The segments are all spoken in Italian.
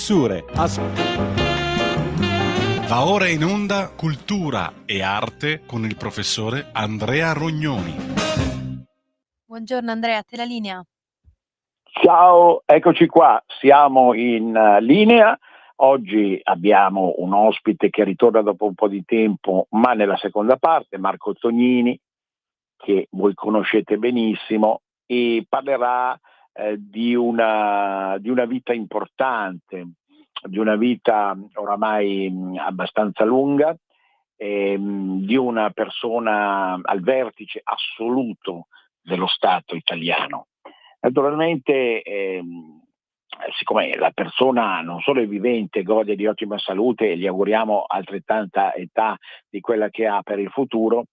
Sure. Va ora in onda Cultura e Arte con il professore Andrea Rognoni. Buongiorno Andrea, a te la linea. Ciao, eccoci qua, siamo in linea. Oggi abbiamo un ospite che ritorna dopo un po' di tempo, ma nella seconda parte, Marco Tognini, che voi conoscete benissimo, e parlerà di una vita importante, di una vita oramai abbastanza lunga, di una persona al vertice assoluto dello Stato italiano. Naturalmente, siccome la persona non solo è vivente, gode di ottima salute e gli auguriamo altrettanta età di quella che ha per il futuro,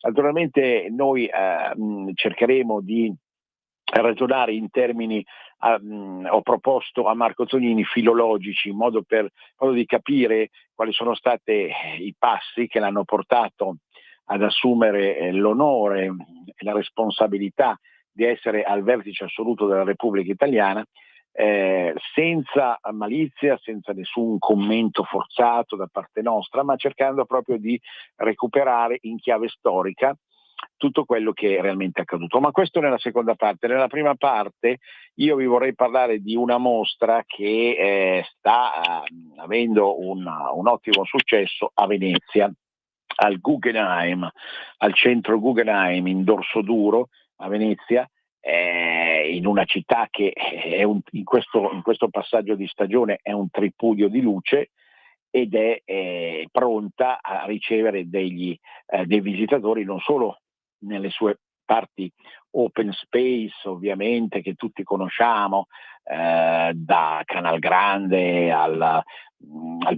naturalmente noi cercheremo di ragionare in termini, ho proposto a Marco Tognini, filologici, in modo di capire quali sono stati i passi che l'hanno portato ad assumere l'onore e la responsabilità di essere al vertice assoluto della Repubblica Italiana, senza malizia, senza nessun commento forzato da parte nostra, ma cercando proprio di recuperare in chiave storica tutto quello che è realmente accaduto. Ma questo nella seconda parte. Nella prima parte io vi vorrei parlare di una mostra che sta avendo un ottimo successo a Venezia, al Guggenheim, al centro Guggenheim in Dorsoduro a Venezia, in una città che è in questo passaggio di stagione è un tripudio di luce ed è pronta a ricevere dei visitatori, non solo nelle sue parti open space, ovviamente, che tutti conosciamo, da Canal Grande al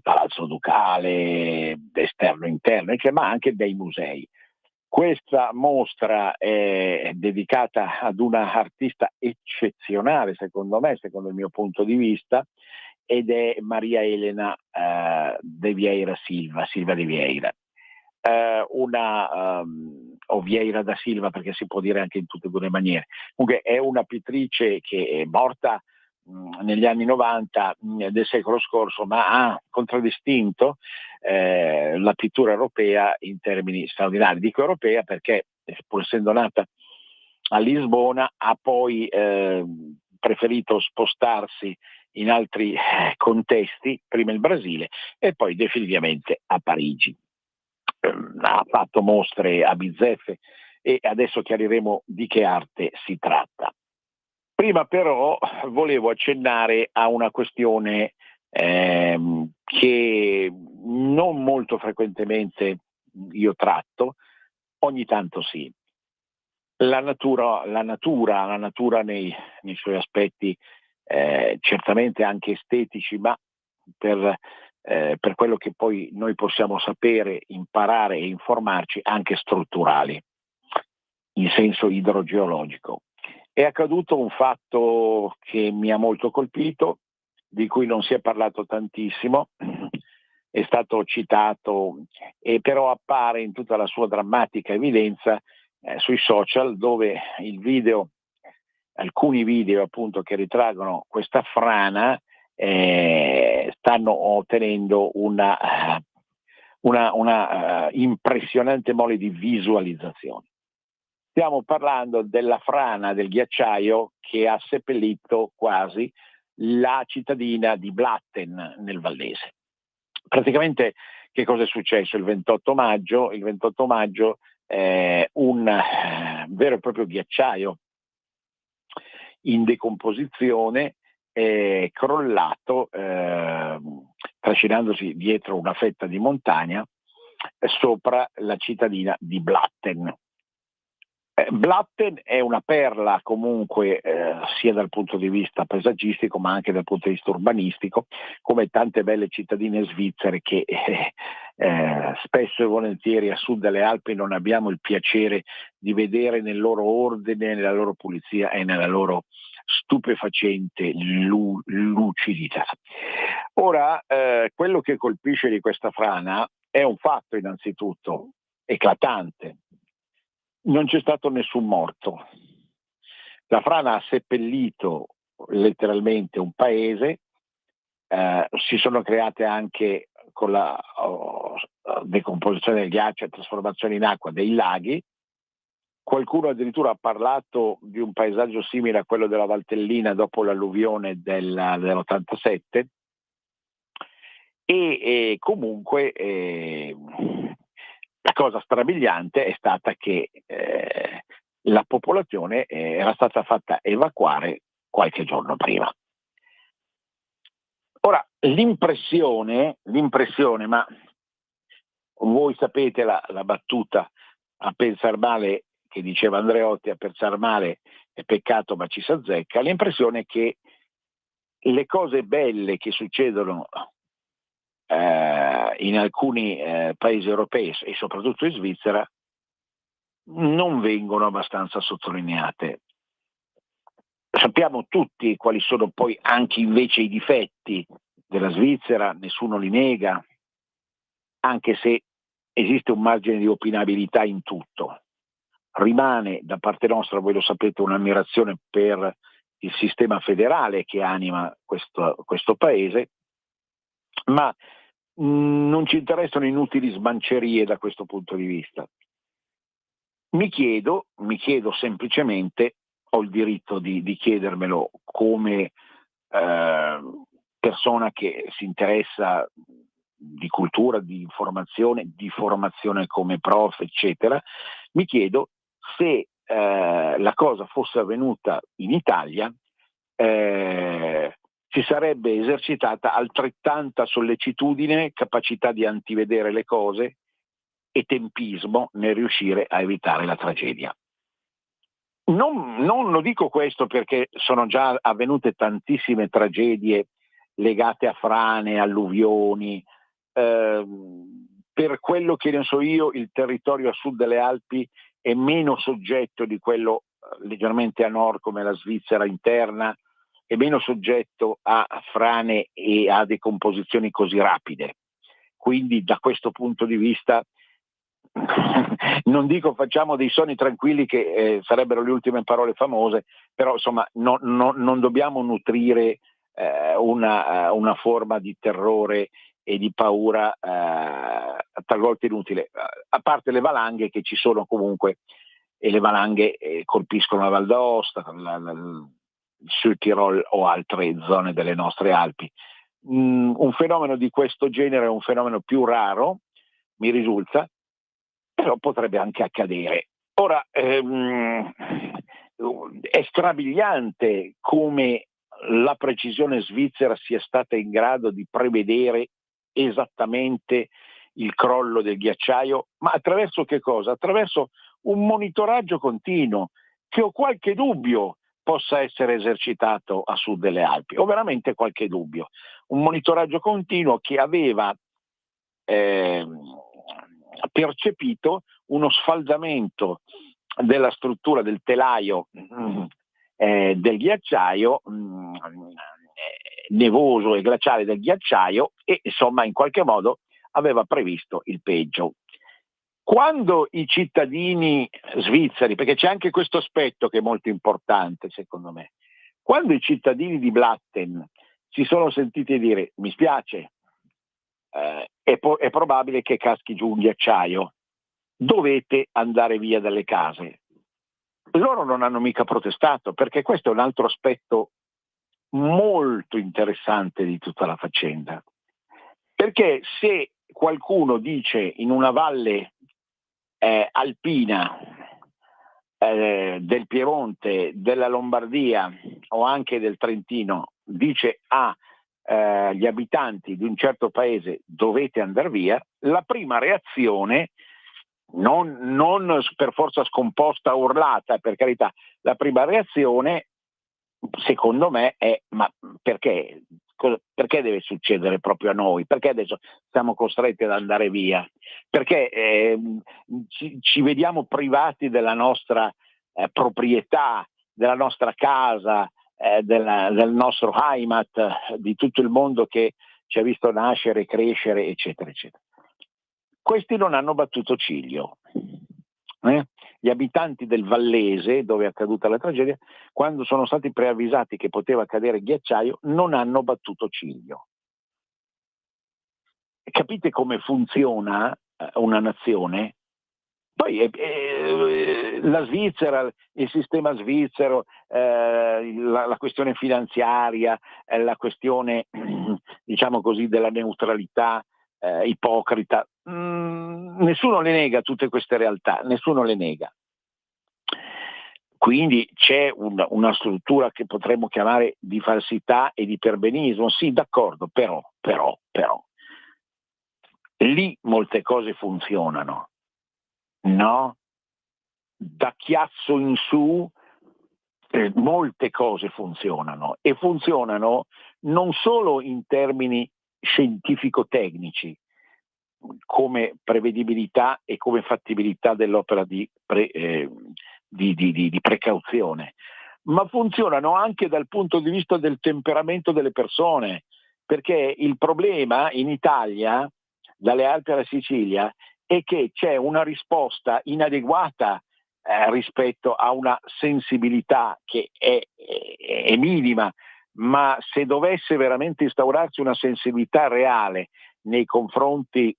Palazzo Ducale, esterno e interno, ma anche dei musei. Questa mostra è dedicata ad una artista eccezionale, secondo me, secondo il mio punto di vista, ed è Maria Elena de Vieira Silva de Vieira. O Vieira da Silva, perché si può dire anche in tutte e due le maniere. Comunque è una pittrice che è morta negli anni 90 del secolo scorso, ma ha contraddistinto la pittura europea in termini straordinari. Dico europea perché, pur essendo nata a Lisbona, ha poi preferito spostarsi in altri contesti, prima il Brasile e poi definitivamente a Parigi. Ha fatto mostre a bizzeffe e adesso chiariremo di che arte si tratta. Prima però volevo accennare a una questione che non molto frequentemente io tratto, ogni tanto sì. La natura nei suoi aspetti certamente anche estetici, ma per quello che poi noi possiamo sapere, imparare e informarci, anche strutturali, in senso idrogeologico. È accaduto un fatto che mi ha molto colpito, di cui non si è parlato tantissimo, è stato citato e però appare in tutta la sua drammatica evidenza sui social, dove alcuni video appunto che ritraggono questa frana stanno ottenendo una impressionante mole di visualizzazioni. Stiamo parlando della frana del ghiacciaio che ha seppellito quasi la cittadina di Blatten nel Vallese. Praticamente che cosa è successo il 28 maggio? Il 28 maggio un vero e proprio ghiacciaio in decomposizione è crollato trascinandosi dietro una fetta di montagna sopra la cittadina di Blatten. Blatten è una perla comunque sia dal punto di vista paesaggistico ma anche dal punto di vista urbanistico, come tante belle cittadine svizzere che spesso e volentieri a sud delle Alpi non abbiamo il piacere di vedere nel loro ordine, nella loro pulizia e nella loro stupefacente lucidità. Ora, quello che colpisce di questa frana è un fatto innanzitutto eclatante. Non c'è stato nessun morto. La frana ha seppellito letteralmente un paese, si sono create anche con la decomposizione del ghiaccio e trasformazione in acqua dei laghi. Qualcuno addirittura ha parlato di un paesaggio simile a quello della Valtellina dopo l'alluvione dell'87 e comunque la cosa strabiliante è stata che la popolazione era stata fatta evacuare qualche giorno prima. Ora, l'impressione, ma voi sapete la battuta a pensar male che diceva Andreotti, a pensar male è peccato ma ci s'azzecca, l'impressione è che le cose belle che succedono in alcuni paesi europei e soprattutto in Svizzera non vengono abbastanza sottolineate. Sappiamo tutti quali sono poi anche invece i difetti della Svizzera, nessuno li nega, anche se esiste un margine di opinabilità in tutto. Rimane da parte nostra, voi lo sapete, un'ammirazione per il sistema federale che anima questo paese, ma non ci interessano inutili smancerie da questo punto di vista. Mi chiedo semplicemente, ho il diritto di chiedermelo come persona che si interessa di cultura, di informazione, di formazione come prof, eccetera, mi chiedo se la cosa fosse avvenuta in Italia si sarebbe esercitata altrettanta sollecitudine, capacità di antivedere le cose e tempismo nel riuscire a evitare la tragedia. Non lo dico questo perché sono già avvenute tantissime tragedie legate a frane, alluvioni. Per quello che ne so io, il territorio a sud delle Alpi è meno soggetto di quello leggermente a nord come la Svizzera interna, è meno soggetto a frane e a decomposizioni così rapide. Quindi da questo punto di vista non dico facciamo dei sonni tranquilli che sarebbero le ultime parole famose, però insomma non dobbiamo nutrire una forma di terrore e di paura talvolta inutile, a parte le valanghe che ci sono comunque, e le valanghe colpiscono la Val d'Aosta, il Sud Tirol o altre zone delle nostre Alpi. Un fenomeno di questo genere è un fenomeno più raro, mi risulta, però potrebbe anche accadere. Ora, è strabiliante come la precisione svizzera sia stata in grado di prevedere esattamente il crollo del ghiacciaio, ma attraverso che cosa? Attraverso un monitoraggio continuo, che ho qualche dubbio possa essere esercitato a sud delle Alpi, ho veramente qualche dubbio. Un monitoraggio continuo che aveva percepito uno sfaldamento della struttura del telaio del ghiacciaio, nevoso e glaciale del ghiacciaio, e insomma in qualche modo aveva previsto il peggio. Quando i cittadini svizzeri, perché c'è anche questo aspetto che è molto importante secondo me, quando i cittadini di Blatten si sono sentiti dire mi spiace, è probabile che caschi giù un ghiacciaio, dovete andare via dalle case, loro non hanno mica protestato, perché questo è un altro aspetto molto interessante di tutta la faccenda, perché se qualcuno dice in una valle alpina del Piemonte, della Lombardia o anche del Trentino, dice agli abitanti di un certo paese dovete andare via, la prima reazione, non per forza scomposta, urlata, per carità, la prima reazione secondo me è ma perché deve succedere proprio a noi? Perché adesso siamo costretti ad andare via? Perché ci vediamo privati della nostra proprietà, della nostra casa, del nostro Heimat, di tutto il mondo che ci ha visto nascere, crescere, eccetera, eccetera. Questi non hanno battuto ciglio. Gli abitanti del Vallese, dove è accaduta la tragedia, quando sono stati preavvisati che poteva cadere ghiacciaio, non hanno battuto ciglio. capite come funziona una nazione? Poi la Svizzera, il sistema svizzero, la questione finanziaria, la questione diciamo così della neutralità ipocrita, nessuno le nega tutte queste realtà, nessuno le nega. Quindi c'è una struttura che potremmo chiamare di falsità e di perbenismo, sì, d'accordo, però, lì molte cose funzionano, no? Da Chiasso in su molte cose funzionano, e funzionano non solo in termini scientifico-tecnici, come prevedibilità e come fattibilità dell'opera di precauzione, ma funzionano anche dal punto di vista del temperamento delle persone, perché il problema in Italia, dalle Alpi alla Sicilia, è che c'è una risposta inadeguata rispetto a una sensibilità che è minima, ma se dovesse veramente instaurarsi una sensibilità reale nei confronti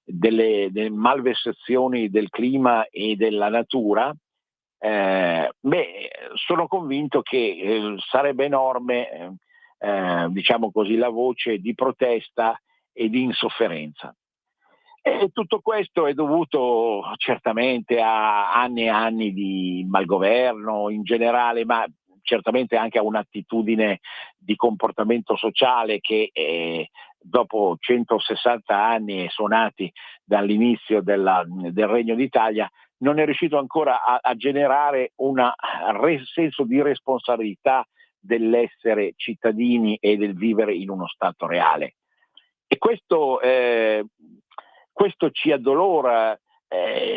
delle malversazioni del clima e della natura, sono convinto che sarebbe enorme diciamo così, la voce di protesta e di insofferenza. E tutto questo è dovuto certamente a anni e anni di malgoverno in generale, ma certamente anche a un'attitudine di comportamento sociale che dopo 160 anni suonati dall'inizio del Regno d'Italia non è riuscito ancora a generare un senso di responsabilità dell'essere cittadini e del vivere in uno Stato reale. E questo ci addolora,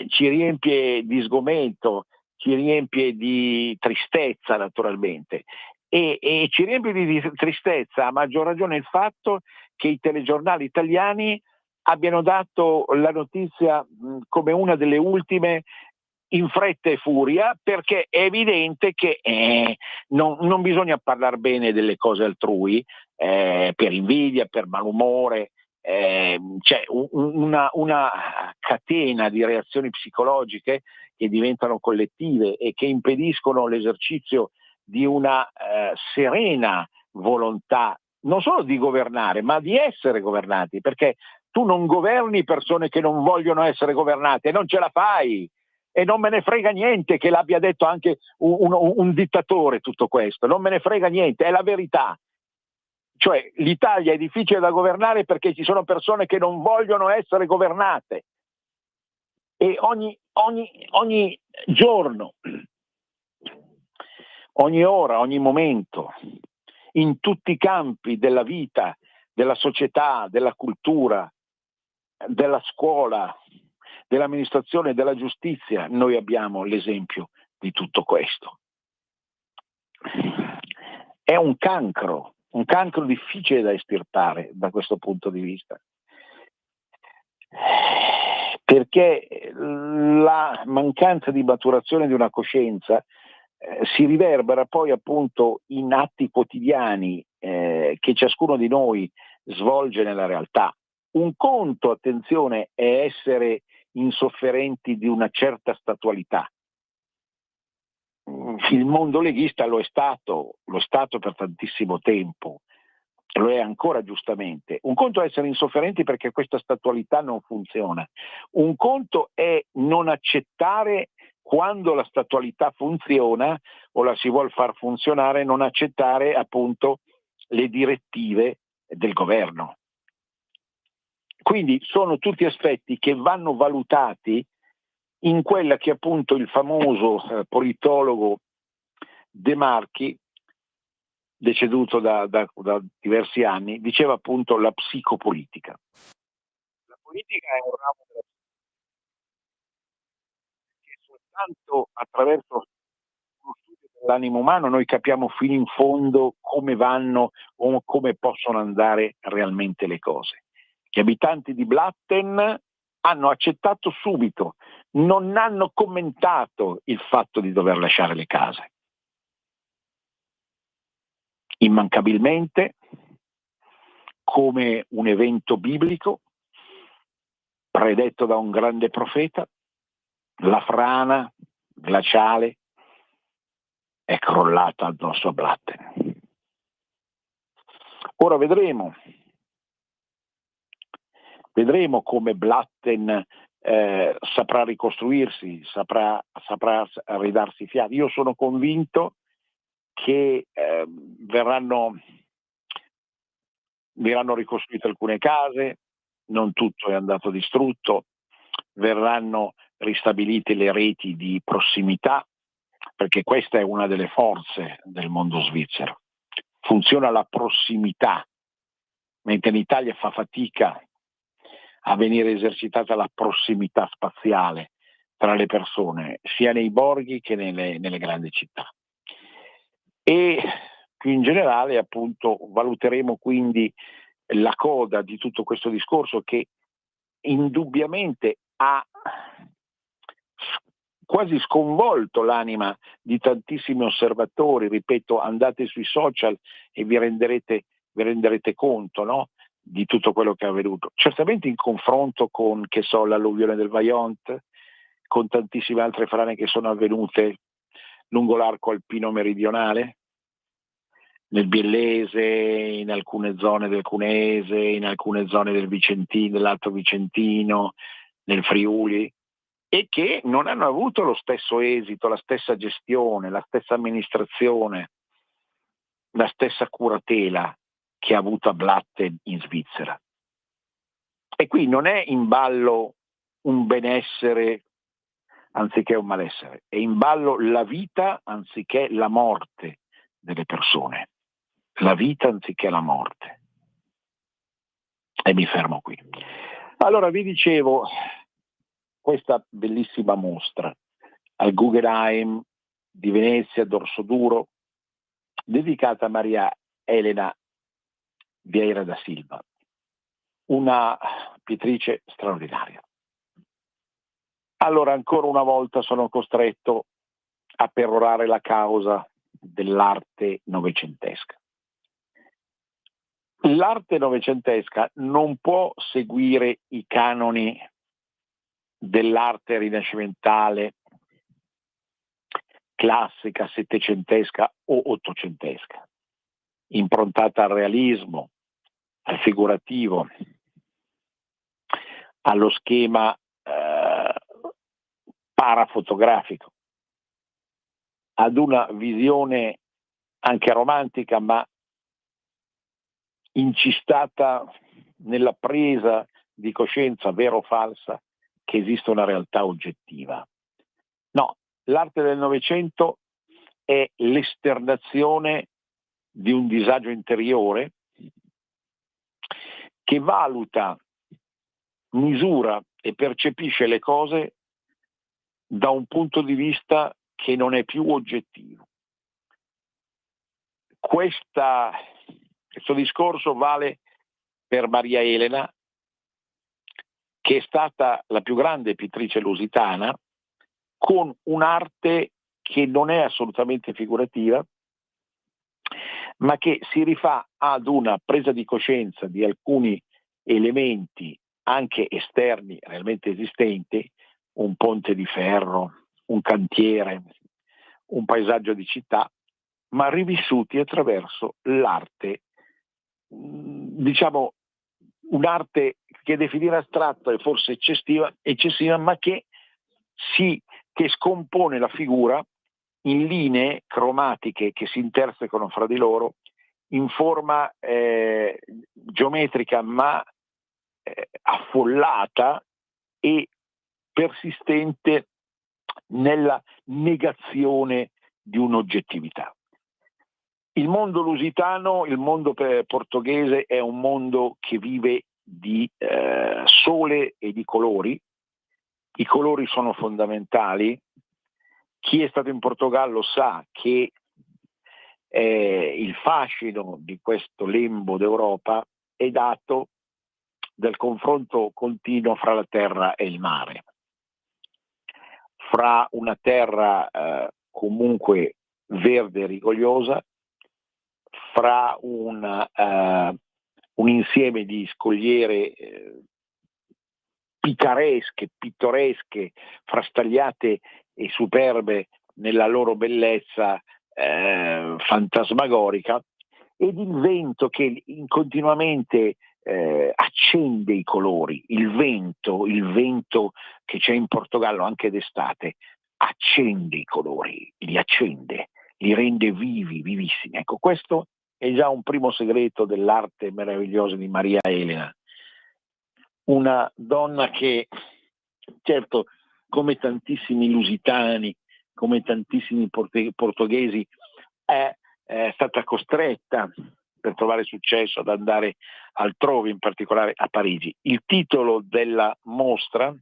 ci riempie di sgomento, ci riempie di tristezza naturalmente, e ci riempie di tristezza a maggior ragione il fatto che i telegiornali italiani abbiano dato la notizia come una delle ultime in fretta e furia, perché è evidente che non bisogna parlare bene delle cose altrui per invidia, per malumore. C'è una catena di reazioni psicologiche che diventano collettive e che impediscono l'esercizio di una serena volontà non solo di governare, ma di essere governati, perché tu non governi persone che non vogliono essere governate, non ce la fai. E non me ne frega niente che l'abbia detto anche un dittatore tutto questo, non me ne frega niente, è la verità. Cioè l'Italia è difficile da governare perché ci sono persone che non vogliono essere governate, e ogni giorno, ogni ora, ogni momento, in tutti i campi della vita, della società, della cultura, della scuola, dell'amministrazione, della giustizia, noi abbiamo l'esempio di tutto questo. È un cancro difficile da estirpare da questo punto di vista, perché la mancanza di maturazione di una coscienza si riverbera poi appunto in atti quotidiani che ciascuno di noi svolge nella realtà. Un conto, attenzione, è essere insofferenti di una certa statualità. Il mondo leghista lo è stato per tantissimo tempo, lo è ancora giustamente. Un conto è essere insofferenti perché questa statualità non funziona. Un conto è non accettare, quando la statualità funziona o la si vuol far funzionare, non accettare appunto le direttive del governo. Quindi sono tutti aspetti che vanno valutati in quella che appunto il famoso politologo De Marchi, deceduto da diversi anni, diceva appunto la psicopolitica. La politica è un ramo della che soltanto attraverso uno studio dell'animo umano noi capiamo fino in fondo come vanno o come possono andare realmente le cose. Gli abitanti di Blatten hanno accettato subito, non hanno commentato il fatto di dover lasciare le case. Immancabilmente, come un evento biblico, predetto da un grande profeta, la frana glaciale è crollata addosso a Blatten. Ora vedremo come Blatten saprà ricostruirsi, saprà ridarsi fiato. Io sono convinto che verranno ricostruite alcune case, non tutto è andato distrutto, verranno ristabilite le reti di prossimità, perché questa è una delle forze del mondo svizzero. Funziona la prossimità, mentre in Italia fa fatica a venire esercitata la prossimità spaziale tra le persone, sia nei borghi che nelle grandi città. E più in generale, appunto, valuteremo quindi la coda di tutto questo discorso, che indubbiamente ha quasi sconvolto l'anima di tantissimi osservatori. Ripeto, andate sui social e vi renderete conto, no? Di tutto quello che è avvenuto. Certamente in confronto con, che so, l'alluvione del Vajont, con tantissime altre frane che sono avvenute lungo l'arco alpino meridionale, nel Biellese, in alcune zone del Cuneese, in alcune zone del Vicentino, dell'Alto Vicentino, nel Friuli, e che non hanno avuto lo stesso esito, la stessa gestione, la stessa amministrazione, la stessa curatela che ha avuto a Blatten in Svizzera. E qui non è in ballo un benessere anziché un malessere, è in ballo la vita anziché la morte delle persone. La vita anziché la morte. E mi fermo qui. Allora vi dicevo, questa bellissima mostra al Guggenheim di Venezia, Dorso Duro, dedicata a Maria Elena Vieira da Silva, una pittrice straordinaria. Allora ancora una volta sono costretto a perorare la causa dell'arte novecentesca. L'arte novecentesca non può seguire i canoni dell'arte rinascimentale, classica, settecentesca o ottocentesca, improntata al realismo, al figurativo, allo schema parafotografico, ad una visione anche romantica, ma incistata nella presa di coscienza, vera o falsa, che esiste una realtà oggettiva. No, l'arte del Novecento è l'esternazione di un disagio interiore che valuta, misura e percepisce le cose da un punto di vista che non è più oggettivo. Questo discorso vale per Maria Elena, che è stata la più grande pittrice lusitana, con un'arte che non è assolutamente figurativa, ma che si rifà ad una presa di coscienza di alcuni elementi anche esterni realmente esistenti, un ponte di ferro, un cantiere, un paesaggio di città, ma rivissuti attraverso l'arte, diciamo un'arte che definire astratta è forse eccessiva, ma che scompone la figura in linee cromatiche che si intersecano fra di loro in forma geometrica ma affollata e persistente nella negazione di un'oggettività. Il mondo lusitano, il mondo portoghese è un mondo che vive di sole e di colori. I colori sono fondamentali. Chi è stato in Portogallo sa che il fascino di questo lembo d'Europa è dato dal confronto continuo fra la terra e il mare, fra una terra comunque verde e rigogliosa, fra un insieme di scogliere picaresche, pittoresche, frastagliate e superbe nella loro bellezza fantasmagorica, ed il vento che continuamente accende i colori, il vento che c'è in Portogallo anche d'estate, accende i colori, li accende, li rende vivi, vivissimi. Ecco, questo è già un primo segreto dell'arte meravigliosa di Maria Elena, una donna che, certo, come tantissimi lusitani, come tantissimi portoghesi, è stata costretta per trovare successo ad andare altrove, in particolare a Parigi. Il titolo della mostra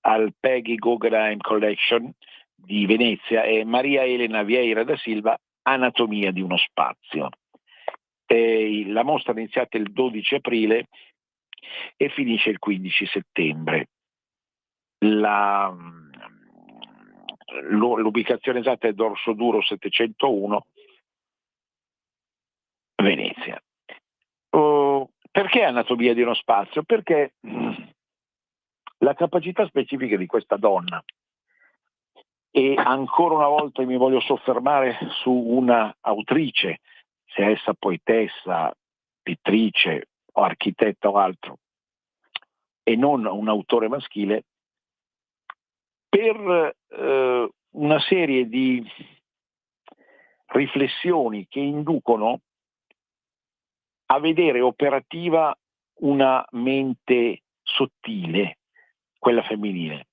al Peggy Guggenheim Collection di Venezia è Maria Elena Vieira da Silva, Anatomia di uno spazio. La mostra è iniziata il 12 aprile e finisce il 15 settembre. L'ubicazione esatta è Dorso Duro 701, Venezia. Perché Anatomia di uno spazio? Perché la capacità specifica di questa donna, e ancora una volta mi voglio soffermare su una autrice, sia essa poetessa, pittrice o architetta o altro, e non un autore maschile, per una serie di riflessioni che inducono a vedere operativa una mente sottile, quella femminile,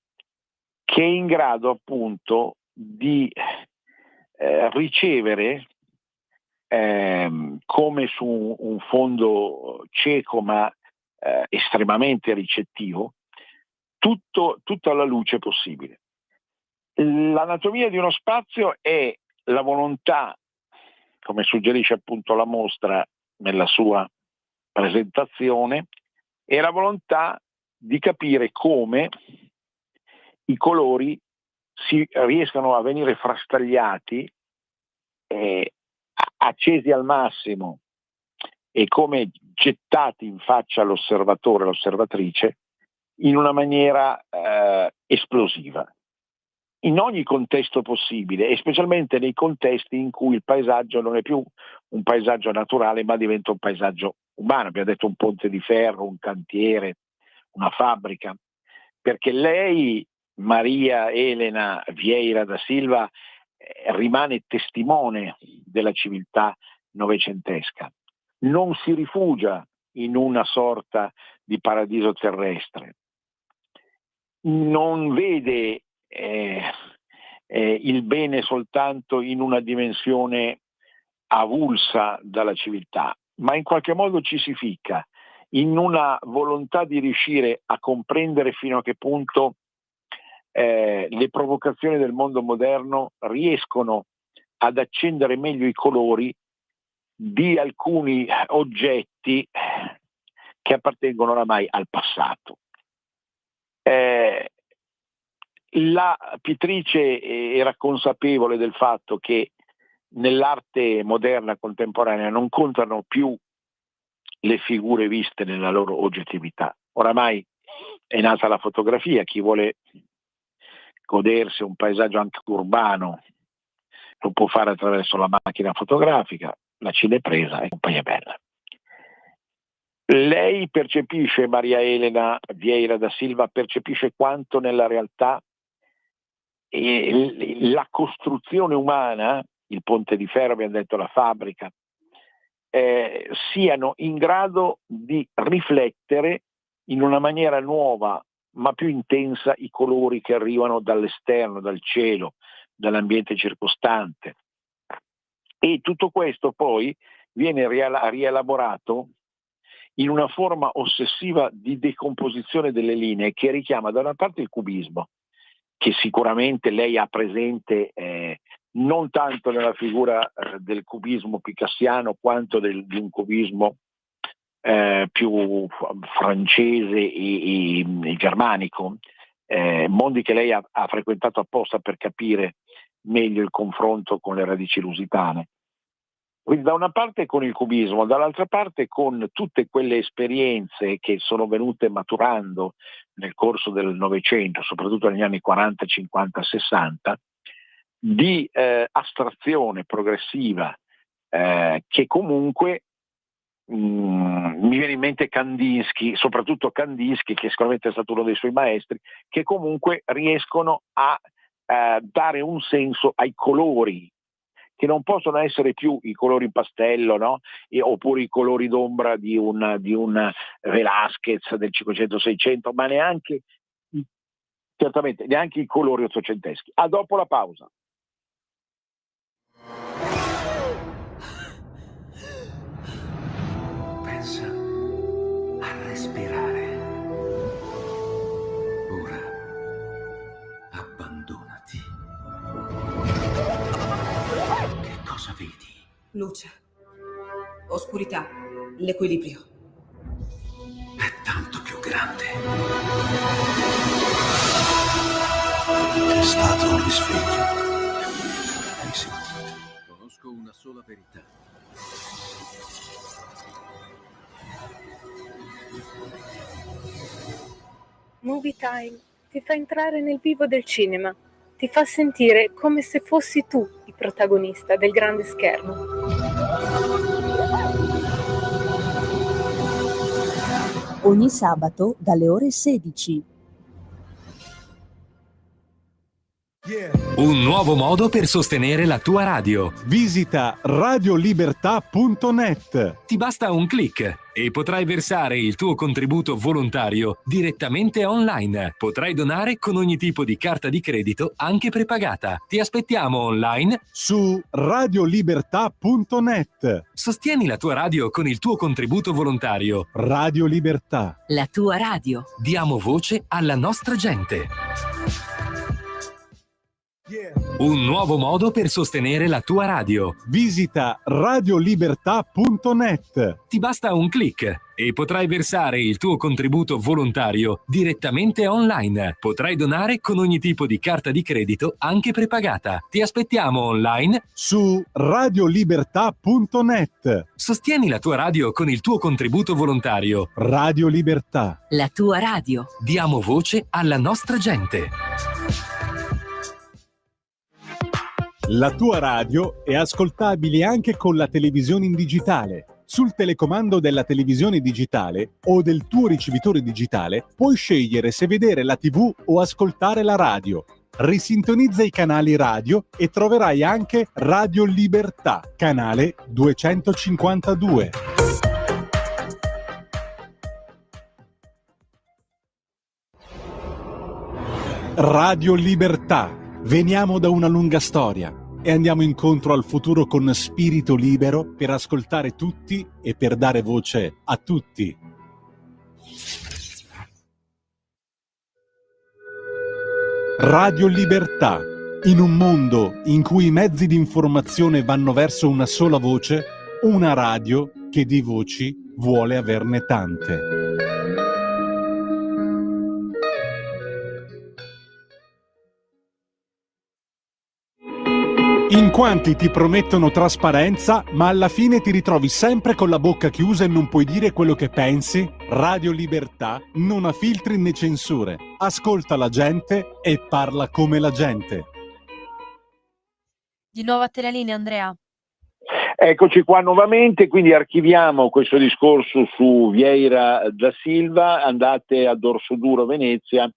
che è in grado appunto di ricevere come su un fondo cieco ma estremamente ricettivo tutta la luce possibile. L'anatomia di uno spazio è la volontà, come suggerisce appunto la mostra nella sua presentazione, è la volontà di capire come i colori si riescano a venire frastagliati, accesi al massimo e come gettati in faccia all'osservatore, all'osservatrice, in una maniera esplosiva, in ogni contesto possibile, e specialmente nei contesti in cui il paesaggio non è più un paesaggio naturale ma diventa un paesaggio umano. Abbiamo detto un ponte di ferro, un cantiere, una fabbrica, perché lei, Maria Elena Vieira da Silva, rimane testimone della civiltà novecentesca, non si rifugia in una sorta di paradiso terrestre, non vede il bene soltanto in una dimensione avulsa dalla civiltà, ma in qualche modo ci si ficca in una volontà di riuscire a comprendere fino a che punto le provocazioni del mondo moderno riescono ad accendere meglio i colori di alcuni oggetti che appartengono oramai al passato. La pittrice era consapevole del fatto che nell'arte moderna contemporanea non contano più le figure viste nella loro oggettività. Oramai è nata la fotografia, chi vuole godersi un paesaggio anche urbano lo può fare attraverso la macchina fotografica, la cinepresa e compagnia bella. Lei percepisce, Maria Elena Vieira da Silva, percepisce quanto nella realtà la costruzione umana, il ponte di ferro, abbiamo detto la fabbrica, siano in grado di riflettere in una maniera nuova ma più intensa i colori che arrivano dall'esterno, dal cielo, dall'ambiente circostante. E tutto questo poi viene rielaborato in una forma ossessiva di decomposizione delle linee che richiama da una parte il cubismo, che sicuramente lei ha presente non tanto nella figura del cubismo picassiano quanto di un cubismo più francese e germanico, mondi che lei ha frequentato apposta per capire meglio il confronto con le radici lusitane. Quindi da una parte con il cubismo, dall'altra parte con tutte quelle esperienze che sono venute maturando nel corso del Novecento, soprattutto negli anni 40, 50, 60, di astrazione progressiva che comunque mi viene in mente Kandinsky, soprattutto Kandinsky, che sicuramente è stato uno dei suoi maestri, che comunque riescono a dare un senso ai colori, che non possono essere più i colori in pastello, no? Oppure i colori d'ombra di un Velázquez del 500-600, ma certamente neanche i colori ottocenteschi. A dopo la pausa. Pensa a respirare. Ora abbandonati. Che cosa vedi? Luce, oscurità, l'equilibrio. È tanto più grande. È stato un risveglio. Hai sentito? Conosco una sola verità. Movie Time ti fa entrare nel vivo del cinema, ti fa sentire come se fossi tu il protagonista del grande schermo. Ogni sabato dalle ore 16. Un nuovo modo per sostenere la tua radio. Visita radiolibertà.net. Ti basta un click e potrai versare il tuo contributo volontario direttamente online. Potrai donare con ogni tipo di carta di credito, anche prepagata. Ti aspettiamo online Su radiolibertà.net. Sostieni la tua radio con il tuo contributo volontario. Radio Libertà. La tua radio. Diamo voce alla nostra gente. Un nuovo modo per sostenere la tua radio. Visita radiolibertà.net. Ti basta un click e potrai versare il tuo contributo volontario direttamente online. Potrai donare con ogni tipo di carta di credito, anche prepagata. Ti aspettiamo online Su radiolibertà.net. Sostieni la tua radio con il tuo contributo volontario. Radio Libertà. La tua radio. Diamo voce alla nostra gente. La tua radio è ascoltabile anche con la televisione in digitale. Sul telecomando della televisione digitale o del tuo ricevitore digitale puoi scegliere se vedere la TV o ascoltare la radio. Risintonizza i canali radio e troverai anche Radio Libertà, canale 252. Radio Libertà. Veniamo da una lunga storia e andiamo incontro al futuro con spirito libero per ascoltare tutti e per dare voce a tutti. Radio Libertà. In un mondo in cui i mezzi di informazione vanno verso una sola voce, una radio che di voci vuole averne tante. In quanti ti promettono trasparenza, ma alla fine ti ritrovi sempre con la bocca chiusa e non puoi dire quello che pensi? Radio Libertà non ha filtri né censure. Ascolta la gente e parla come la gente. Di nuovo a te la linea, Andrea. Eccoci qua nuovamente, quindi archiviamo questo discorso su Vieira da Silva. Andate a Dorsoduro Venezia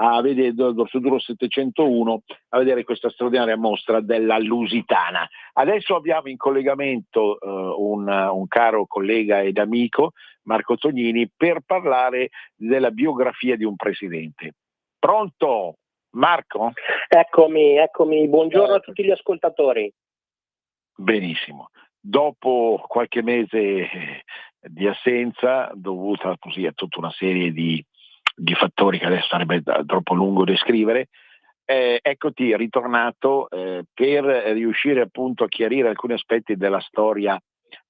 a vedere Dorsoduro 701 a vedere questa straordinaria mostra della Lusitana. Adesso abbiamo in collegamento un caro collega ed amico, Marco Tognini, per parlare della biografia di un presidente. Pronto, Marco? Eccomi, buongiorno a tutti gli ascoltatori. Benissimo. Dopo qualche mese di assenza, dovuta così a tutta una serie di fattori che adesso sarebbe troppo lungo descrivere, eccoti ritornato per riuscire appunto a chiarire alcuni aspetti della storia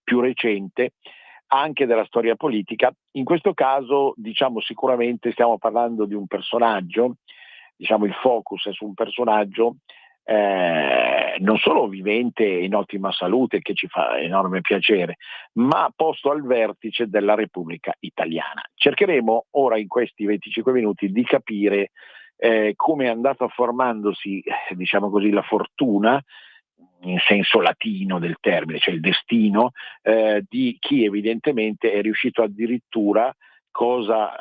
più recente, anche della storia politica. In questo caso, diciamo, sicuramente stiamo parlando di un personaggio, diciamo il focus è su un personaggio non solo vivente e in ottima salute, che ci fa enorme piacere, ma posto al vertice della Repubblica Italiana. Cercheremo ora in questi 25 minuti di capire come è andata formandosi, diciamo così, la fortuna, in senso latino del termine, cioè il destino di chi evidentemente è riuscito addirittura, cosa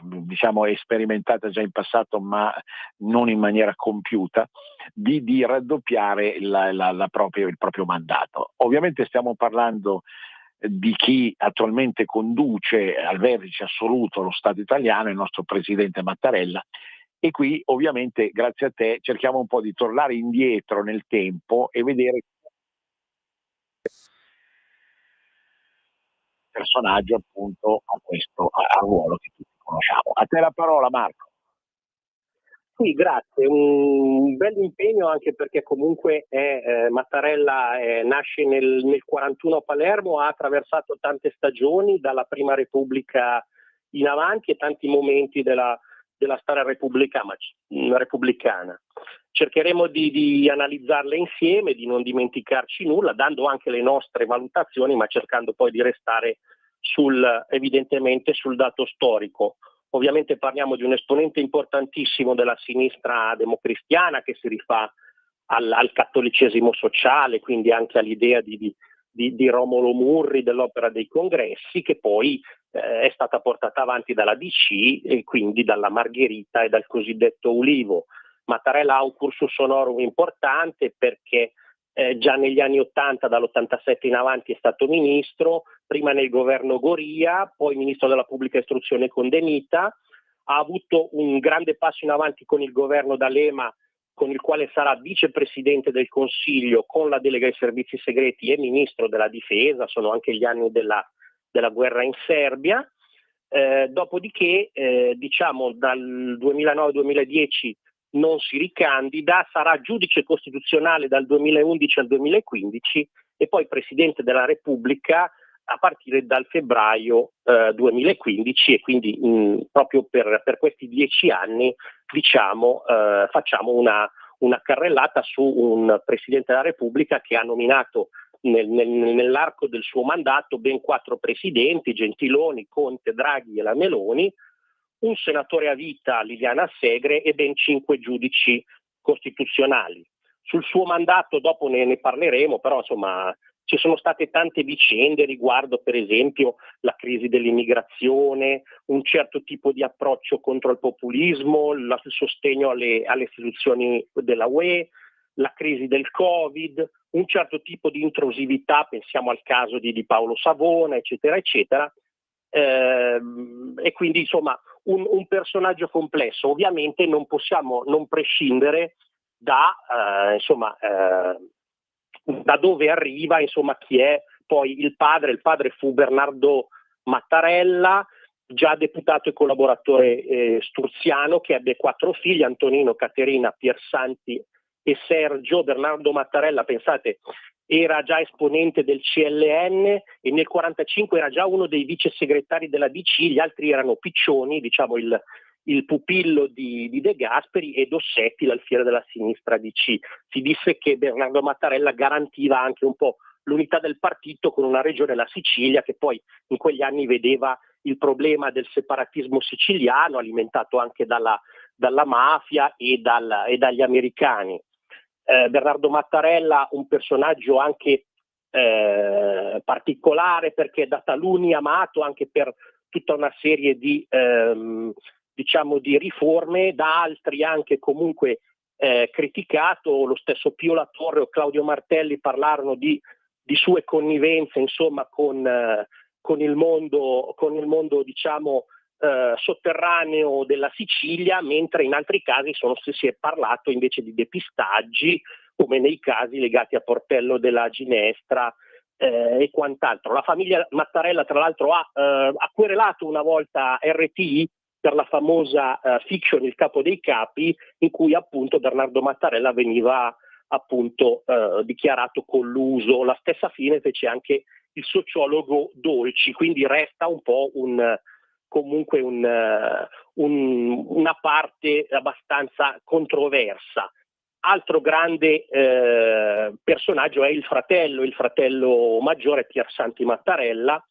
diciamo è sperimentata già in passato ma non in maniera compiuta, di raddoppiare il proprio mandato. Ovviamente stiamo parlando di chi attualmente conduce al vertice assoluto lo Stato italiano, il nostro presidente Mattarella, e qui ovviamente grazie a te cerchiamo un po' di tornare indietro nel tempo e vedere il personaggio appunto al ruolo che tutti conosciamo. A te la parola, Marco. Sì, grazie, un bel impegno, anche perché comunque Mattarella nasce nel 41 a Palermo, ha attraversato tante stagioni dalla Prima Repubblica in avanti e tanti momenti della storia repubblicana. Cercheremo di analizzarle insieme, di non dimenticarci nulla, dando anche le nostre valutazioni, ma cercando poi di restare evidentemente sul dato storico. Ovviamente parliamo di un esponente importantissimo della sinistra democristiana, che si rifà al cattolicesimo sociale, quindi anche all'idea di Romolo Murri, dell'Opera dei Congressi, che poi è stata portata avanti dalla DC e quindi dalla Margherita e dal cosiddetto Ulivo. Mattarella ha un cursus honorum importante perché già negli anni 80, dall'87 in avanti, è stato ministro, prima nel governo Goria, poi ministro della pubblica istruzione con De Mita, ha avuto un grande passo in avanti con il governo D'Alema, con il quale sarà vicepresidente del Consiglio con la delega ai servizi segreti e ministro della difesa, sono anche gli anni della guerra in Serbia. Dopodiché, diciamo dal 2009-2010 non si ricandida, sarà giudice costituzionale dal 2011 al 2015 e poi Presidente della Repubblica a partire dal febbraio 2015 e quindi proprio per questi 10 anni diciamo facciamo una carrellata su un Presidente della Repubblica che ha nominato nell'arco del suo mandato ben 4 presidenti, Gentiloni, Conte, Draghi e la Meloni, un senatore a vita, Liliana Segre, e ben 5 giudici costituzionali. Sul suo mandato dopo ne parleremo, però insomma ci sono state tante vicende riguardo per esempio la crisi dell'immigrazione, un certo tipo di approccio contro il populismo, il sostegno alle istituzioni della UE, la crisi del Covid, un certo tipo di intrusività, pensiamo al caso di Paolo Savona, eccetera, eccetera. E quindi insomma un personaggio complesso. Ovviamente non possiamo non prescindere da dove arriva, insomma, chi è poi il padre. Il padre fu Bernardo Mattarella, già deputato e collaboratore sturziano, che ebbe 4 figli, Antonino, Caterina, Piersanti e Sergio. Bernardo Mattarella, pensate, era già esponente del CLN e nel 1945 era già uno dei vice segretari della DC, gli altri erano Piccioni, diciamo il pupillo di De Gasperi, e Dossetti, l'alfiere della sinistra DC. Si disse che Bernardo Mattarella garantiva anche un po' l'unità del partito con una regione, la Sicilia, che poi in quegli anni vedeva il problema del separatismo siciliano, alimentato anche dalla mafia e dagli americani. Bernardo Mattarella, un personaggio anche particolare, perché da taluni amato anche per tutta una serie di riforme, da altri anche comunque criticato. Lo stesso Pio La Torre o Claudio Martelli parlarono di sue connivenze, insomma, con il mondo diciamo sotterraneo della Sicilia, mentre in altri casi si è parlato invece di depistaggi, come nei casi legati a Portello della Ginestra e quant'altro. La famiglia Mattarella, tra l'altro, ha querelato una volta RTI per la famosa fiction Il capo dei capi, in cui appunto Bernardo Mattarella veniva appunto dichiarato colluso. La stessa fine fece anche il sociologo Dolci, quindi resta un po' una parte abbastanza controversa. Altro grande personaggio è il fratello maggiore Piersanti Mattarella,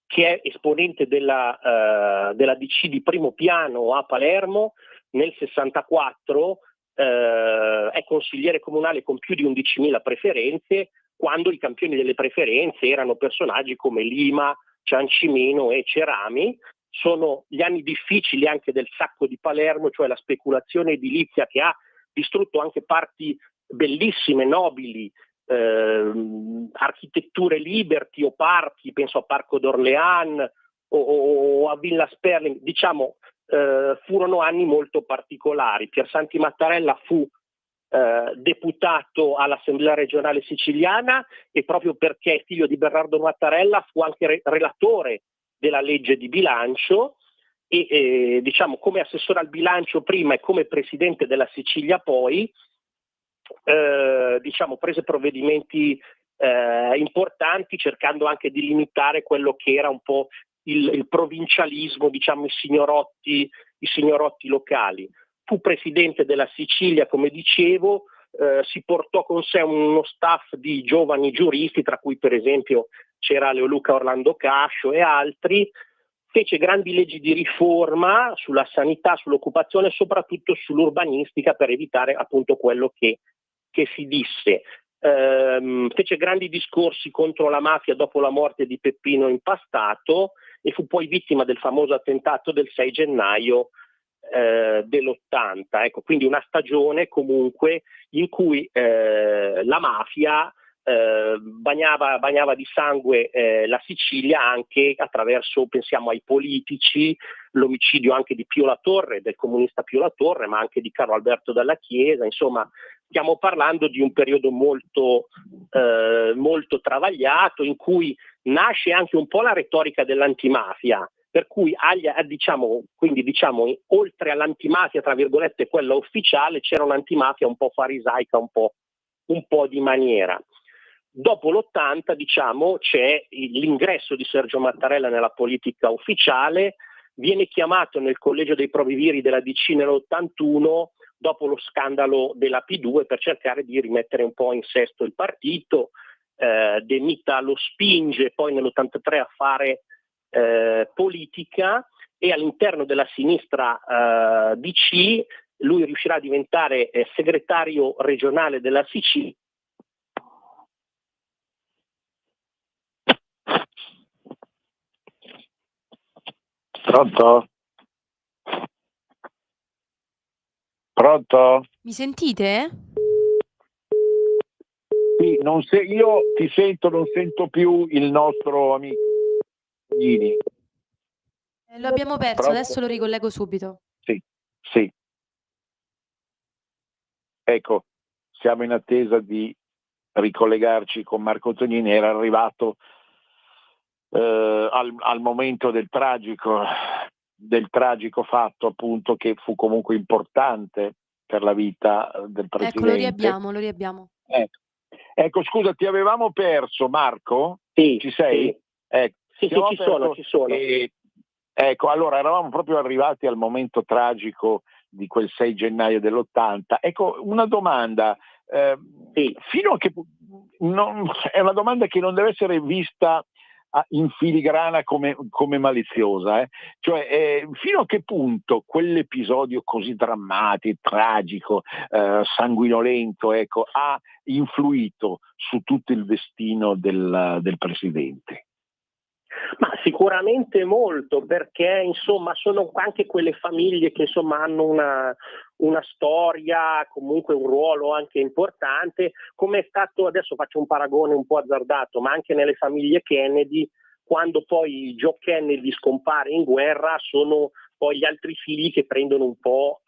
che è esponente della DC di primo piano a Palermo. Nel 64 è consigliere comunale con più di 11.000 preferenze, quando i campioni delle preferenze erano personaggi come Lima, Ciancimino e Cerami. Sono gli anni difficili anche del sacco di Palermo, cioè la speculazione edilizia che ha distrutto anche parti bellissime, nobili, architetture Liberty o parchi, penso a Parco d'Orléans o a Villa Sperling, diciamo furono anni molto particolari. Piersanti Mattarella fu deputato all'Assemblea regionale siciliana e proprio perché è figlio di Bernardo Mattarella fu anche relatore della legge di bilancio e diciamo come assessore al bilancio prima e come presidente della Sicilia poi diciamo prese provvedimenti importanti, cercando anche di limitare quello che era un po' il provincialismo, diciamo i signorotti locali. Fu presidente della Sicilia, come dicevo, si portò con sé uno staff di giovani giuristi, tra cui per esempio c'era Leoluca Orlando Cascio e altri. Fece grandi leggi di riforma sulla sanità, sull'occupazione e soprattutto sull'urbanistica per evitare appunto quello che si disse. Fece grandi discorsi contro la mafia dopo la morte di Peppino Impastato e fu poi vittima del famoso attentato del 6 gennaio dell'80. Ecco, quindi una stagione comunque in cui la mafia bagnava di sangue la Sicilia anche attraverso, pensiamo ai politici, l'omicidio anche di Pio La Torre, del comunista Pio La Torre, ma anche di Carlo Alberto Dalla Chiesa. Insomma, stiamo parlando di un periodo molto travagliato, in cui nasce anche un po' la retorica dell'antimafia, per cui diciamo oltre all'antimafia tra virgolette quella ufficiale, c'era un'antimafia un po' farisaica, un po' di maniera. Dopo l'80 diciamo c'è l'ingresso di Sergio Mattarella nella politica ufficiale, viene chiamato nel collegio dei provviviri della DC nell'81 dopo lo scandalo della P2 per cercare di rimettere un po' in sesto il partito. De Mita lo spinge poi nell'83 a fare politica e all'interno della sinistra DC lui riuscirà a diventare segretario regionale della Sicilia. Pronto? Pronto? Mi sentite? Sì, io ti sento, non sento più il nostro amico Gini. Lo abbiamo perso, Pronto? adesso lo ricollego subito. Sì. Ecco, siamo in attesa di ricollegarci con Marco Tognini. Era arrivato al momento del tragico fatto, appunto, che fu comunque importante per la vita del presidente. Ecco, lo riabbiamo. Ecco, scusa, ti avevamo perso, Marco? Sì. Ci sei? Sì. Ci sono. Ecco, allora eravamo proprio arrivati al momento tragico di quel 6 gennaio dell'80. Ecco, una domanda, fino a che è una domanda che non deve essere vista in filigrana come maliziosa, cioè fino a che punto quell'episodio così drammatico, tragico, sanguinolento, ecco, ha influito su tutto il destino del presidente? Ma sicuramente molto, perché insomma sono anche quelle famiglie che insomma hanno una storia, comunque un ruolo anche importante, come è stato, adesso faccio un paragone un po' azzardato, ma anche nelle famiglie Kennedy, quando poi Joe Kennedy scompare in guerra, sono poi gli altri figli che prendono un po'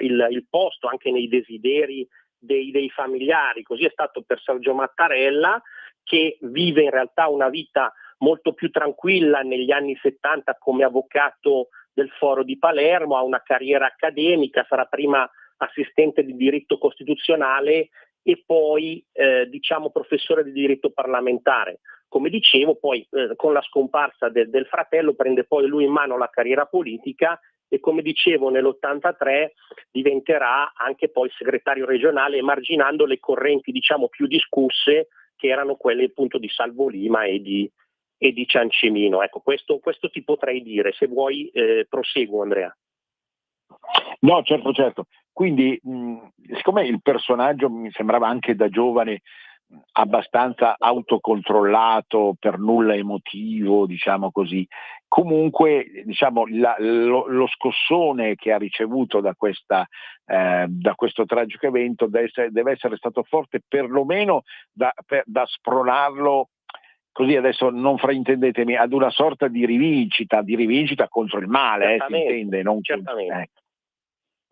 il posto anche nei desideri dei familiari. Così è stato per Sergio Mattarella, che vive in realtà una vita molto più tranquilla negli anni 70 come avvocato del Foro di Palermo, ha una carriera accademica, sarà prima assistente di diritto costituzionale e poi professore di diritto parlamentare. come dicevo, poi con la scomparsa del fratello prende poi lui in mano la carriera politica e, come dicevo, nell'83 diventerà anche poi segretario regionale, emarginando le correnti, diciamo, più discusse, che erano quelle appunto di Salvo Lima e di Ciancimino. Ecco, questo ti potrei dire. Se vuoi proseguo, Andrea. No, certo. Quindi, siccome il personaggio mi sembrava anche da giovane abbastanza autocontrollato, per nulla emotivo, diciamo così, comunque diciamo lo scossone che ha ricevuto da questo tragico evento deve essere stato forte, perlomeno da spronarlo, così adesso non fraintendetemi, ad una sorta di rivincita contro il male, si intende, non certamente.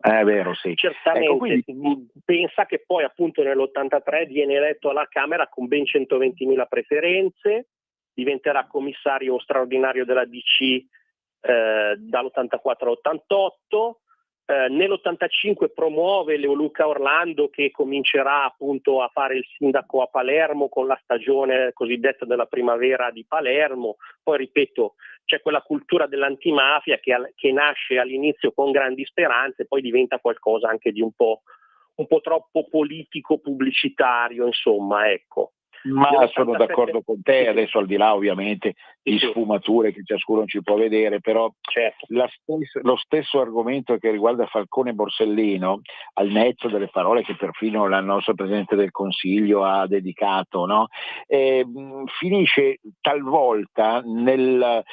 È vero, sì. Certamente, ecco, quindi... pensa che poi appunto nell'83 viene eletto alla Camera con ben 120.000 preferenze, diventerà commissario straordinario della DC dall'84 all'88, nell'85 promuove Leoluca Orlando, che comincerà appunto a fare il sindaco a Palermo con la stagione cosiddetta della primavera di Palermo. Poi ripeto, c'è quella cultura dell'antimafia che nasce all'inizio con grandi speranze, poi diventa qualcosa anche di un po' troppo politico pubblicitario, insomma, ecco. Ma sono d'accordo con te, adesso al di là ovviamente di sfumature che ciascuno ci può vedere, però certo. Lo stesso argomento che riguarda Falcone e Borsellino, al netto delle parole che perfino il nostro Presidente del Consiglio ha dedicato, no? Finisce talvolta nel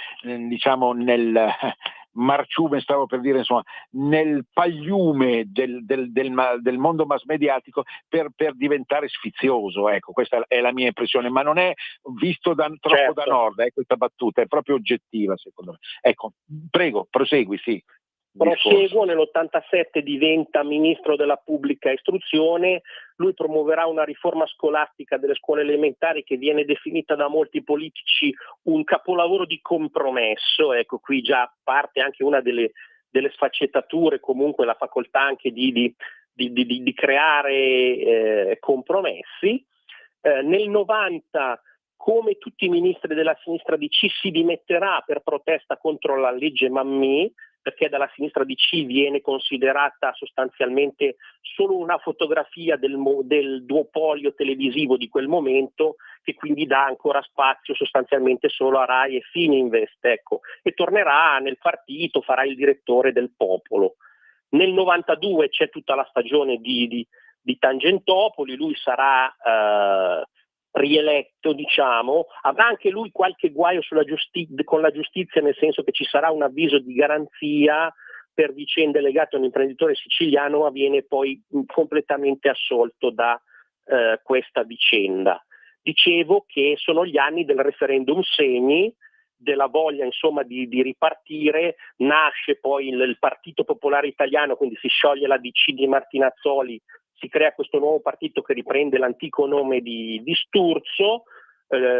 marciume, stavo per dire, insomma, nel pagliume del mondo mass mediatico per diventare sfizioso. Ecco, questa è la mia impressione, ma non è visto troppo da nord, questa battuta è proprio oggettiva, secondo me. Ecco, prego, prosegui, sì. Proseguo, nell'87 diventa ministro della pubblica istruzione, lui promuoverà una riforma scolastica delle scuole elementari che viene definita da molti politici un capolavoro di compromesso. Ecco, qui già parte anche una delle sfaccettature, comunque la facoltà anche di creare compromessi. Nel 90, come tutti i ministri della sinistra DC, si dimetterà per protesta contro la legge Mammì, perché dalla sinistra DC viene considerata sostanzialmente solo una fotografia del duopolio televisivo di quel momento, che quindi dà ancora spazio sostanzialmente solo a Rai e Fininvest, ecco, e tornerà nel partito, farà il direttore del Popolo. Nel 92 c'è tutta la stagione di Tangentopoli, lui sarà rieletto, diciamo, avrà anche lui qualche guaio con la giustizia, nel senso che ci sarà un avviso di garanzia per vicende legate a un imprenditore siciliano, ma viene poi completamente assolto da questa vicenda. Dicevo che sono gli anni del referendum Segni, della voglia insomma di ripartire, nasce poi il Partito Popolare Italiano, quindi si scioglie la DC di Martinazzoli, si crea questo nuovo partito che riprende l'antico nome di Sturzo.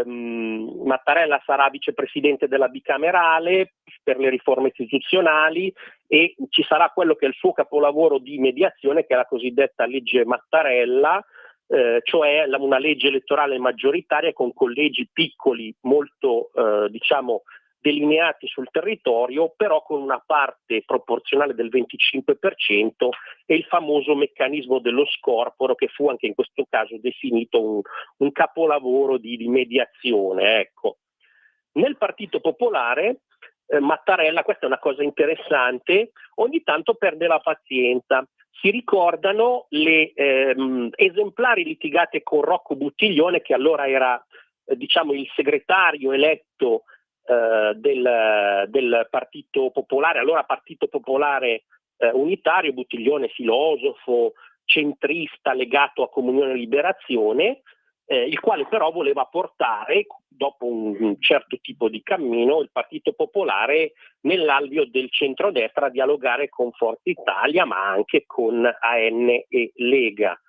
Mattarella sarà vicepresidente della bicamerale per le riforme istituzionali e ci sarà quello che è il suo capolavoro di mediazione, che è la cosiddetta legge Mattarella, cioè una legge elettorale maggioritaria con collegi piccoli molto delineati sul territorio, però con una parte proporzionale del 25% e il famoso meccanismo dello scorporo, che fu anche in questo caso definito un capolavoro di mediazione. Ecco. Nel Partito Popolare Mattarella, questa è una cosa interessante, ogni tanto perde la pazienza. Si ricordano le esemplari litigate con Rocco Buttiglione, che allora era il segretario eletto del Partito Popolare, allora Partito Popolare Unitario. Buttiglione, filosofo, centrista, legato a Comunione e Liberazione, il quale però voleva portare, dopo un certo tipo di cammino, il Partito Popolare nell'alveo del centrodestra, a dialogare con Forza Italia, ma anche con AN e Lega.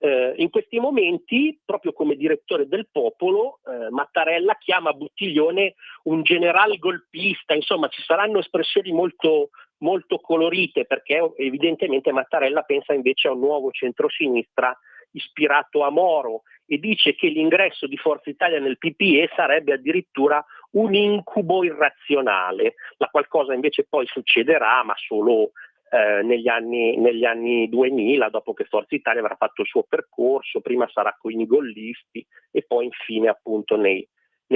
In questi momenti, proprio come direttore del Popolo, Mattarella chiama Buttiglione un generale golpista. Insomma, ci saranno espressioni molto, molto colorite, perché evidentemente Mattarella pensa invece a un nuovo centrosinistra ispirato a Moro, e dice che l'ingresso di Forza Italia nel PPE sarebbe addirittura un incubo irrazionale, la qualcosa invece poi succederà, ma solo negli anni 2000, dopo che Forza Italia avrà fatto il suo percorso, prima sarà con i gollisti e poi infine appunto nei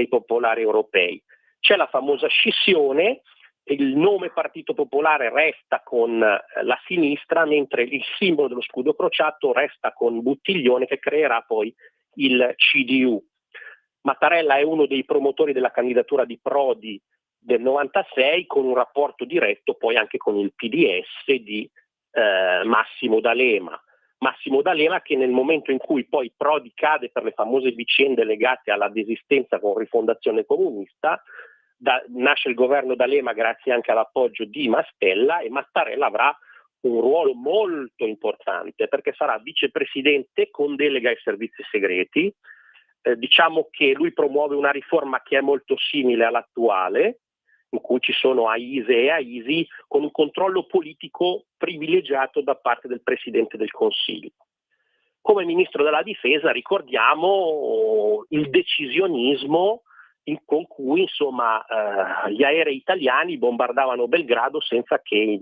popolari europei. C'è la famosa scissione, il nome Partito Popolare resta con la sinistra, mentre il simbolo dello scudo crociato resta con Buttiglione, che creerà poi il CDU. Mattarella è uno dei promotori della candidatura di Prodi del 96, con un rapporto diretto poi anche con il PDS di Massimo D'Alema. Massimo D'Alema che nel momento in cui poi Prodi cade per le famose vicende legate alla desistenza con Rifondazione Comunista, nasce il governo D'Alema grazie anche all'appoggio di Mastella, e Mattarella avrà un ruolo molto importante perché sarà vicepresidente con delega ai servizi segreti. Diciamo che lui promuove una riforma che è molto simile all'attuale, in cui ci sono AISE e AISI con un controllo politico privilegiato da parte del Presidente del Consiglio. Come Ministro della Difesa ricordiamo il decisionismo con cui insomma gli aerei italiani bombardavano Belgrado senza che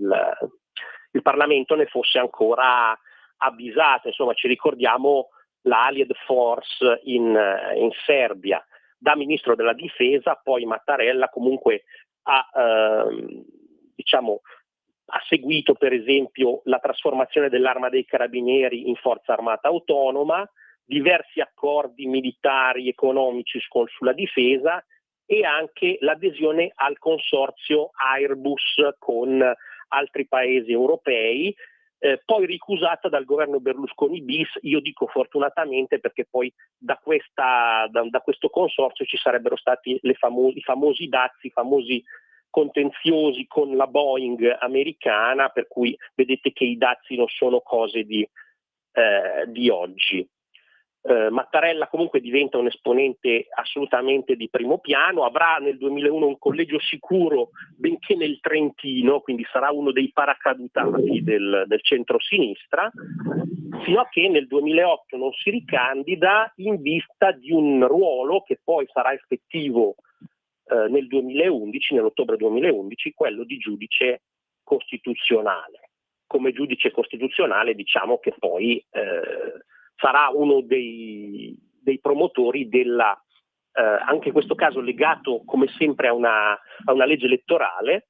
il Parlamento ne fosse ancora avvisato. Insomma, ci ricordiamo la Allied Force in Serbia. Da Ministro della Difesa poi Mattarella comunque ha seguito per esempio la trasformazione dell'Arma dei Carabinieri in Forza Armata Autonoma, diversi accordi militari economici sulla difesa e anche l'adesione al consorzio Airbus con altri paesi europei, poi ricusata dal governo Berlusconi bis, io dico fortunatamente, perché poi da questo consorzio ci sarebbero stati i famosi dazi, i famosi contenziosi con la Boeing americana, per cui vedete che i dazi non sono cose di oggi. Mattarella comunque diventa un esponente assolutamente di primo piano, avrà nel 2001 un collegio sicuro benché nel Trentino, quindi sarà uno dei paracadutati del centro-sinistra, fino a che nel 2008 non si ricandida in vista di un ruolo che poi sarà effettivo nel 2011, nell'ottobre 2011, quello di giudice costituzionale. Come giudice costituzionale diciamo che poi sarà uno dei promotori della, anche in questo caso legato come sempre a una legge elettorale,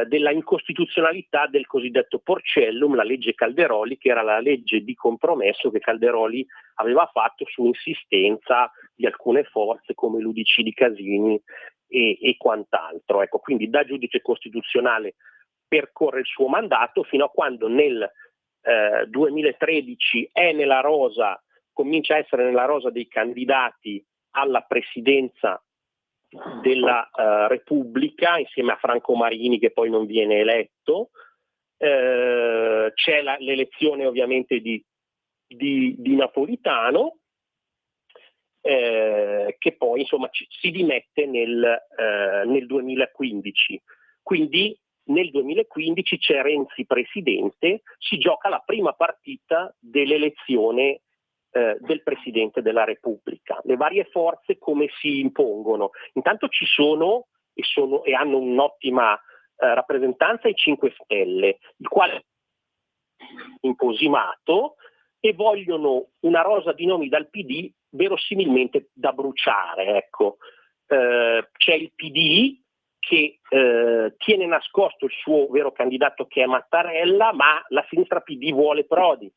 della incostituzionalità del cosiddetto Porcellum, la legge Calderoli, che era la legge di compromesso che Calderoli aveva fatto su insistenza di alcune forze come l'UDC di Casini e quant'altro. Ecco, quindi da giudice costituzionale percorre il suo mandato fino a quando nel 2013 comincia a essere nella rosa dei candidati alla presidenza della Repubblica insieme a Franco Marini, che poi non viene eletto. C'è l'elezione ovviamente di Napolitano, che poi insomma si dimette nel 2015. Quindi nel 2015 c'è Renzi presidente, si gioca la prima partita dell'elezione del Presidente della Repubblica. Le varie forze come si impongono? Intanto ci sono e hanno un'ottima rappresentanza i 5 Stelle, il quale imposimato, e vogliono una rosa di nomi dal PD verosimilmente da bruciare. Ecco. C'è il PD che tiene nascosto il suo vero candidato che è Mattarella, ma la sinistra PD vuole Prodi.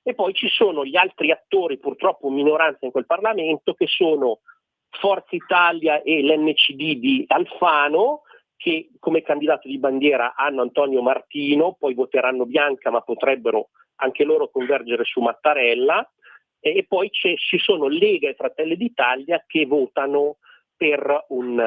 E poi ci sono gli altri attori, purtroppo minoranza in quel Parlamento, che sono Forza Italia e l'NCD di Alfano, che come candidato di bandiera hanno Antonio Martino, poi voteranno Bianca, ma potrebbero anche loro convergere su Mattarella, e poi ci sono Lega e Fratelli d'Italia che votano per un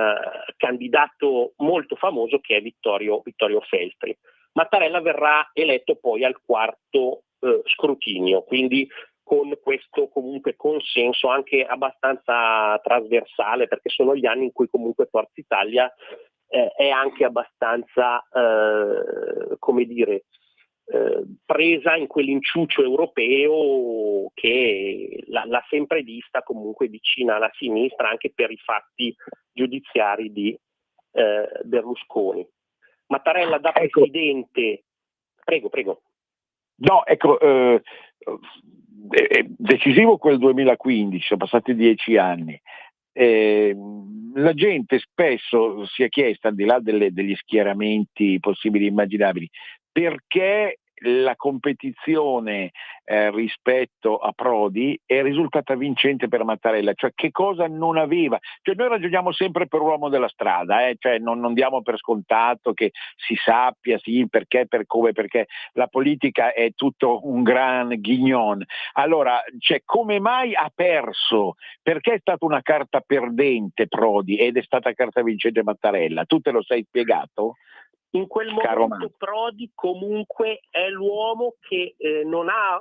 candidato molto famoso che è Vittorio Feltri. Mattarella verrà eletto poi al 4º scrutinio, quindi con questo comunque consenso anche abbastanza trasversale, perché sono gli anni in cui comunque Forza Italia è anche abbastanza, come dire, presa in quell'inciucio europeo che l'ha sempre vista comunque vicina alla sinistra anche per i fatti giudiziari di Berlusconi. Mattarella da presidente. Prego. No, ecco, è decisivo quel 2015, sono passati 10 anni. La gente spesso si è chiesta, al di là degli schieramenti possibili e immaginabili, perché la competizione rispetto a Prodi è risultata vincente per Mattarella, cioè che cosa non aveva, cioè noi ragioniamo sempre per uomo della strada, cioè non diamo per scontato che si sappia sì il perché, per come, perché la politica è tutto un gran guignon. Allora, cioè, come mai ha perso? Perché è stata una carta perdente Prodi ed è stata carta vincente Mattarella? Tu te lo sei spiegato? In quel momento Prodi comunque è l'uomo che non ha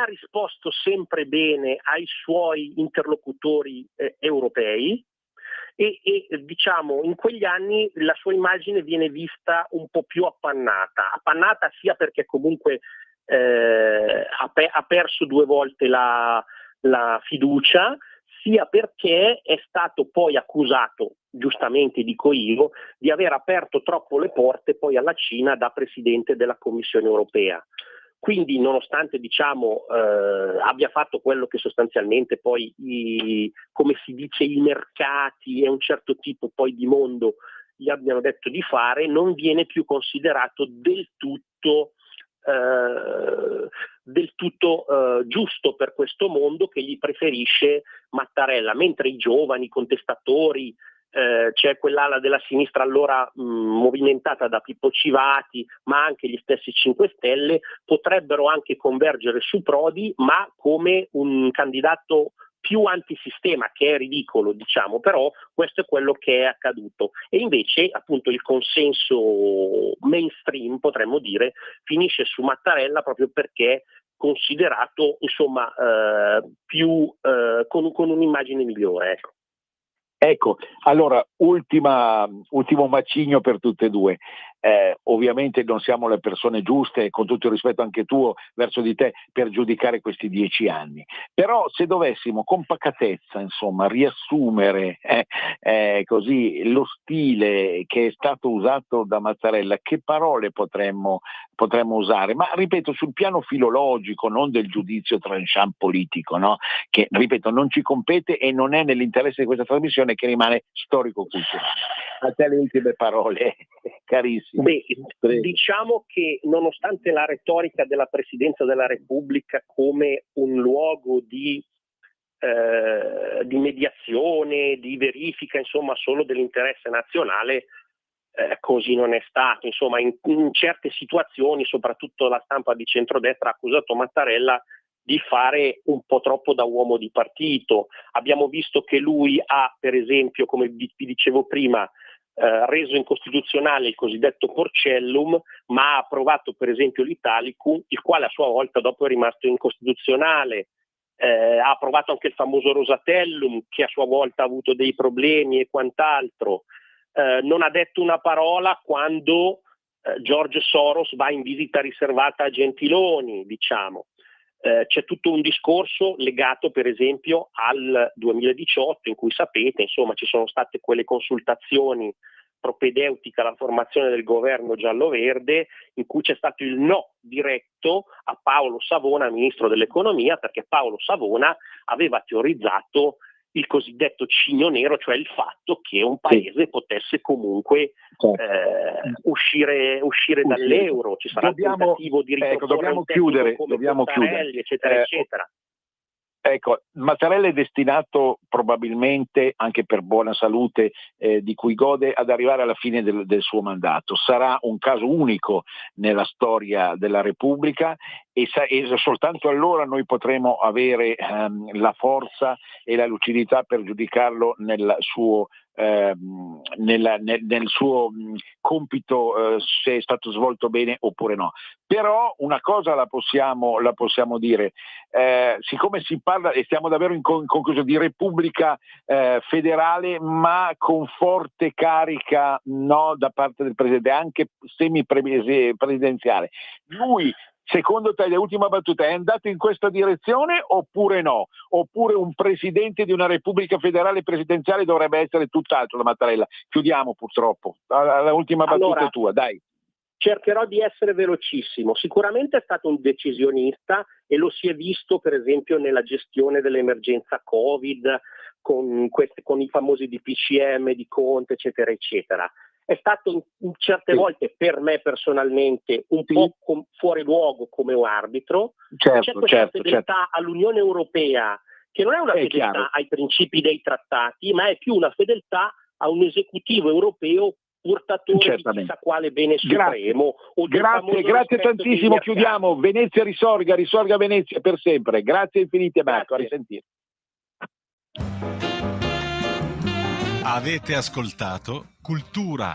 risposto sempre bene ai suoi interlocutori europei e diciamo in quegli anni la sua immagine viene vista un po' più appannata sia perché comunque ha perso 2 volte la fiducia, sia perché è stato poi accusato, giustamente dico io, di aver aperto troppo le porte poi alla Cina da presidente della Commissione europea. Quindi nonostante abbia fatto quello che sostanzialmente poi come si dice i mercati e un certo tipo poi di mondo gli abbiano detto di fare, non viene più considerato del tutto giusto per questo mondo che gli preferisce Mattarella, mentre i giovani contestatori, c'è quell'ala della sinistra allora movimentata da Pippo Civati, ma anche gli stessi 5 Stelle, potrebbero anche convergere su Prodi, ma come un candidato più antisistema, che è ridicolo, però questo è quello che è accaduto. E invece appunto il consenso mainstream, potremmo dire, finisce su Mattarella proprio perché considerato più con un'immagine migliore. Ecco, allora ultimo macigno per tutte e due. Ovviamente non siamo le persone giuste, con tutto il rispetto anche tuo verso di te, per giudicare questi 10 anni. Però se dovessimo con pacatezza, riassumere così lo stile che è stato usato da Mattarella, che parole potremmo usare? Ma ripeto, sul piano filologico, non del giudizio tranchant politico, no? Che ripeto non ci compete e non è nell'interesse di questa trasmissione, che rimane storico-culturale. A te le ultime parole, carissimo. Diciamo che nonostante la retorica della Presidenza della Repubblica come un luogo di mediazione, di verifica, solo dell'interesse nazionale, così non è stato. In certe situazioni, soprattutto la stampa di centrodestra ha accusato Mattarella di fare un po' troppo da uomo di partito. Abbiamo visto che lui ha, per esempio, come vi dicevo prima, reso incostituzionale il cosiddetto Porcellum, ma ha approvato per esempio l'Italicum, il quale a sua volta dopo è rimasto incostituzionale. Ha approvato anche il famoso Rosatellum, che a sua volta ha avuto dei problemi e quant'altro. Non ha detto una parola quando George Soros va in visita riservata a Gentiloni, C'è tutto un discorso legato per esempio al 2018, in cui sapete ci sono state quelle consultazioni propedeutiche alla formazione del governo giallo-verde, in cui c'è stato il no diretto a Paolo Savona, ministro dell'economia, perché Paolo Savona aveva teorizzato il cosiddetto cigno nero, cioè il fatto che un paese potesse comunque uscire dall'euro. Ci sarà il tentativo di dobbiamo chiudere, eccetera, eccetera. Ecco, Mattarella è destinato probabilmente, anche per buona salute di cui gode, ad arrivare alla fine del suo mandato. Sarà un caso unico nella storia della Repubblica e soltanto allora noi potremo avere la forza e la lucidità per giudicarlo nel suo nel suo compito, se è stato svolto bene oppure no. Però una cosa la possiamo dire, siccome si parla e stiamo davvero in conclusione di Repubblica federale, ma con forte carica da parte del Presidente, anche semi-presidenziale, lui, secondo te, l'ultima battuta, è andato in questa direzione oppure no? Oppure un presidente di una Repubblica federale presidenziale dovrebbe essere tutt'altro, la Mattarella? Chiudiamo purtroppo. L'ultima battuta è tua, dai. Cercherò di essere velocissimo. Sicuramente è stato un decisionista e lo si è visto per esempio nella gestione dell'emergenza Covid con i famosi DPCM di Conte, eccetera, eccetera. È stato certe volte per me personalmente un po' fuori luogo come arbitro. C'è questa fedeltà all'Unione Europea, che non è una fedeltà ai principi dei trattati, ma è più una fedeltà a un esecutivo europeo portatore di chissà quale bene supremo. Grazie tantissimo, chiudiamo. Venezia risorga Venezia per sempre. Grazie infinite Marco, a risentire. Avete ascoltato Cultura